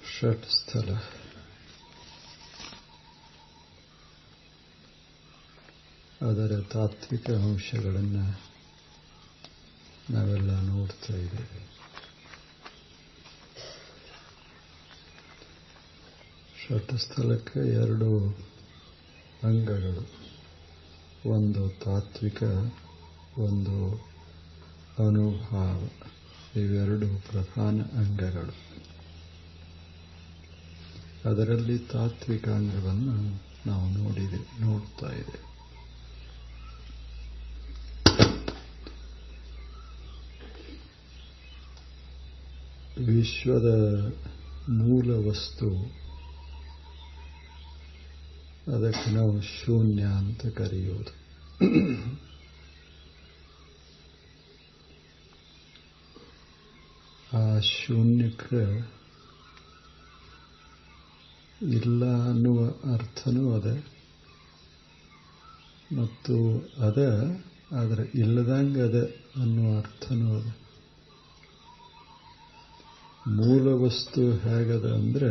ಷಟ್ಸ್ಥಲ ಅದರ ತಾತ್ವಿಕ ಅಂಶಗಳನ್ನು ನಾವೆಲ್ಲ ನೋಡ್ತಾ ಇದ್ದೇವೆ. ಷಟ್ಸ್ಥಲಕ್ಕೆ ಎರಡು ಅಂಗಗಳು, ಒಂದು ತಾತ್ವಿಕ, ಒಂದು ಅನುಭಾವ. ಇವೆರಡು ಪ್ರಧಾನ ಅಂಗಗಳು. ಅದರಲ್ಲಿ ತಾತ್ವಿಕ ಅಂಗವನ್ನು ನಾವು ನೋಡ್ತಾ ಇದ್ದೇವೆ. ವಿಶ್ವದ ಮೂಲ ವಸ್ತು, ಅದಕ್ಕೆ ನಾವು ಶೂನ್ಯ ಅಂತ ಕರೆಯೋದು. ಆ ಶೂನ್ಯಕ್ಕೆ ಇಲ್ಲ ಅನ್ನುವ ಅರ್ಥನೂ ಅದ, ಮತ್ತು ಆದರೆ ಇಲ್ಲದಂಗೆ ಅದ ಅನ್ನುವ ಅರ್ಥನೂ ಅದ. ಮೂಲ ವಸ್ತು ಹೇಗದ ಅಂದ್ರೆ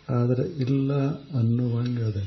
ಆದರೆ ಇಲ್ಲ ಅನ್ನುವಂಗೆ ಅದ.